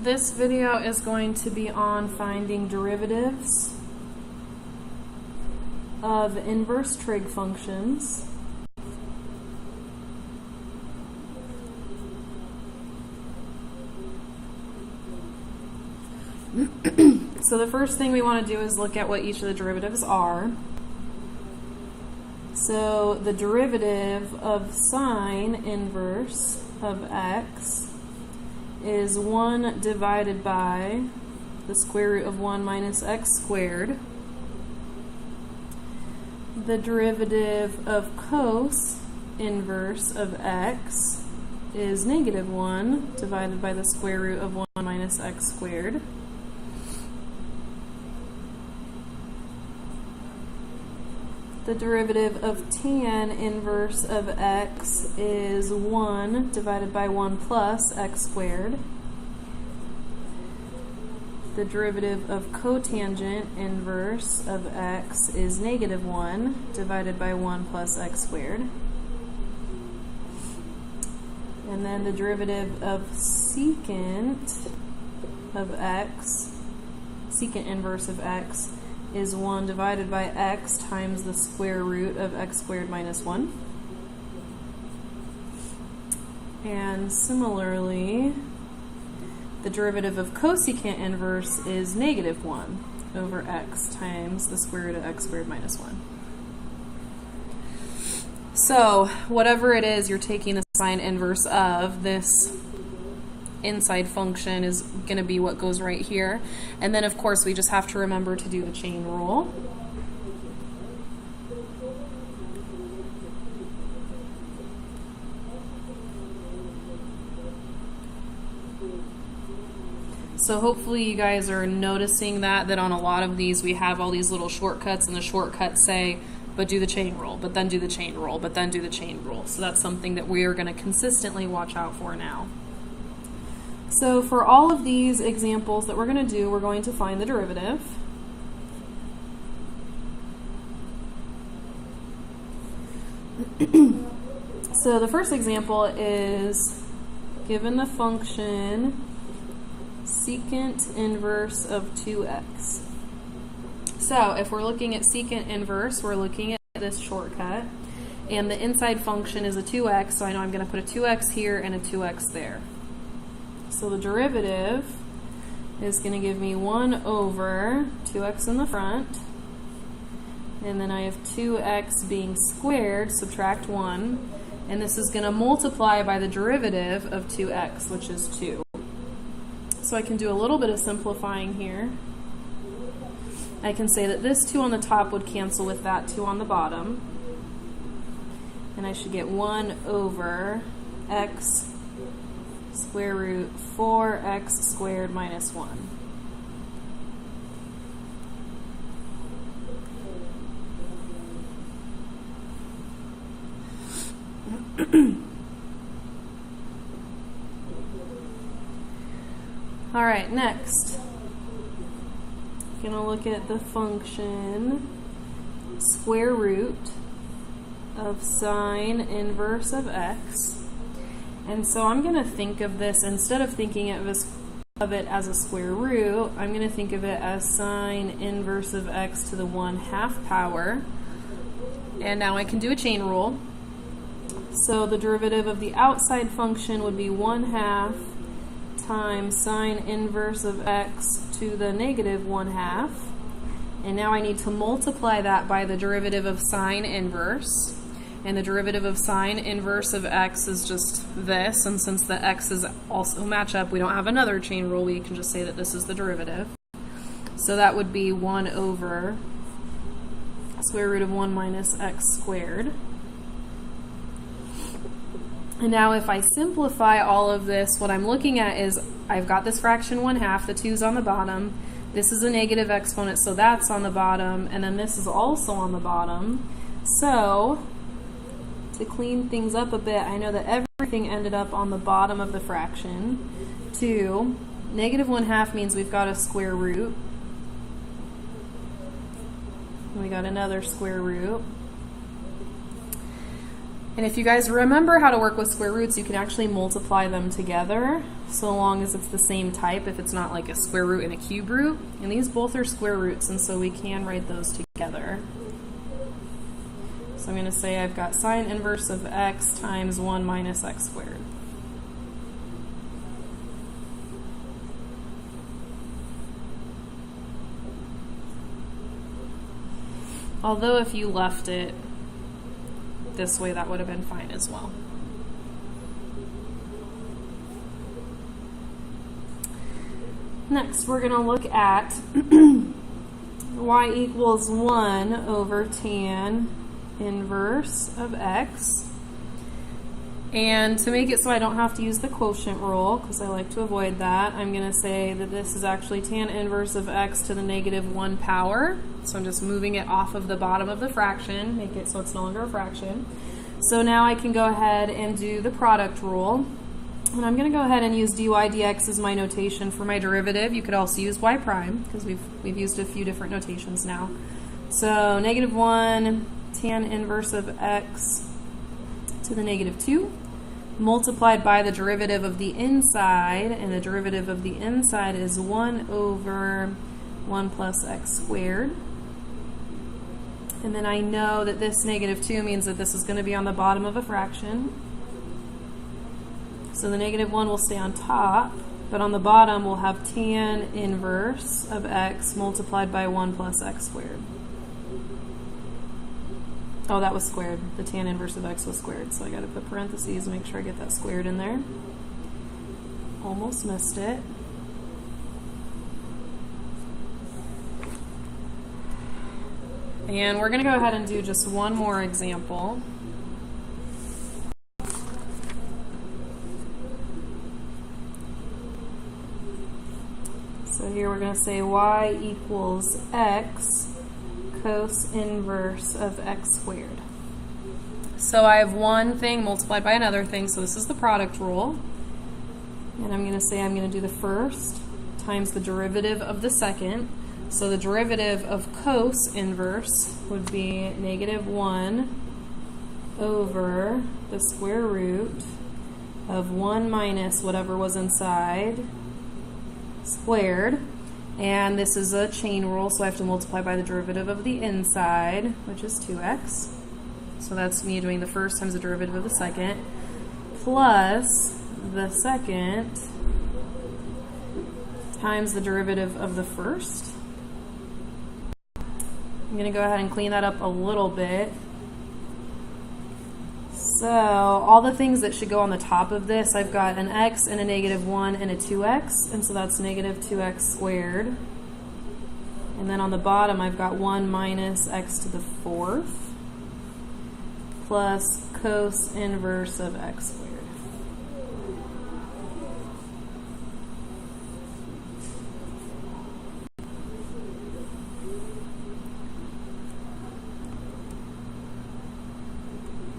this video is going to be on finding derivatives of inverse trig functions. So the first thing we want to do is look at what each of the derivatives are. So the derivative of sine inverse of x is 1 divided by the square root of 1 minus x squared. The derivative of cos inverse of x is negative 1 divided by the square root of 1 minus x squared. The derivative of tan inverse of x is 1 divided by 1 plus x squared. The derivative of cotangent inverse of x is negative 1 divided by 1 plus x squared. And then the derivative of secant of x, secant inverse of x, is 1 divided by x times the square root of x squared minus 1. And similarly, the derivative of cosecant inverse is negative 1 over x times the square root of x squared minus 1. So whatever it is you're taking the sine inverse of, this inside function is going to be what goes right here. And then of course we just have to remember to do the chain rule. So hopefully you guys are noticing that on a lot of these we have all these little shortcuts, and the shortcuts say, but do the chain rule, but then do the chain rule, but then do the chain rule. So that's something that we are going to consistently watch out for now. So for all of these examples that we're going to do, we're going to find the derivative. So the first example is given the function secant inverse of 2x. So if we're looking at secant inverse, we're looking at this shortcut, and the inside function is a 2x, so I know I'm going to put a 2x here and a 2x there. So the derivative is going to give me 1 over 2x in the front, and then I have 2x being squared, subtract 1, and this is going to multiply by the derivative of 2x, which is 2. So I can do a little bit of simplifying here. I can say that this 2 on the top would cancel with that 2 on the bottom, and I should get 1 over x square root 4x squared minus 1. All right, next, I'm going to look at the function square root of sine inverse of x. And so I'm going to think of this, instead of thinking of it as a square root, I'm going to think of it as sine inverse of x to the 1/2 power. And now I can do a chain rule. So the derivative of the outside function would be 1/2 times sine inverse of x to the negative 1/2. And now I need to multiply that by the derivative of sine inverse. And the derivative of sine inverse of x is just this, and since the x's also match up, we don't have another chain rule, we can just say that this is the derivative. So that would be 1 over square root of 1 minus x squared. And now if I simplify all of this, what I'm looking at is I've got this fraction 1/2, the 2's on the bottom, this is a negative exponent, so that's on the bottom, and then this is also on the bottom. So to clean things up a bit, I know that everything ended up on the bottom of the fraction. 2, negative 1/2 means we've got a square root. And we got another square root. And if you guys remember how to work with square roots, you can actually multiply them together, so long as it's the same type, if it's not like a square root and a cube root. And these both are square roots, and so we can write those together. So I'm going to say I've got sine inverse of x times 1 minus x squared. Although if you left it this way, that would have been fine as well. Next, we're going to look at y equals 1 over tan inverse of x. And to make it so I don't have to use the quotient rule, because I like to avoid that, I'm going to say that this is actually tan inverse of x to the negative 1 power. So I'm just moving it off of the bottom of the fraction, make it so it's no longer a fraction. So now I can go ahead and do the product rule. And I'm going to go ahead and use dy dx as my notation for my derivative. You could also use y prime, because we've used a few different notations now. So negative 1 tan inverse of x to the negative 2 multiplied by the derivative of the inside, and the derivative of the inside is 1 over 1 plus x squared. And then I know that this negative 2 means that this is going to be on the bottom of a fraction. So the negative 1 will stay on top, but on the bottom we'll have tan inverse of x multiplied by 1 plus x squared. Oh, that was squared. The tan inverse of x was squared, so I got to put parentheses and make sure I get that squared in there. Almost missed it. And we're going to go ahead and do just one more example. So here we're going to say y equals x cos inverse of x squared. So I have one thing multiplied by another thing, so this is the product rule. And I'm going to say I'm going to do the first times the derivative of the second. So the derivative of cos inverse would be negative 1 over the square root of 1 minus whatever was inside squared. And this is a chain rule, so I have to multiply by the derivative of the inside, which is 2x. So that's me doing the first times the derivative of the second, plus the second times the derivative of the first. I'm going to go ahead and clean that up a little bit. So all the things that should go on the top of this, I've got an x and a negative 1 and a 2x, and so that's negative 2x squared. And then on the bottom I've got 1 minus x to the fourth plus cos inverse of x squared.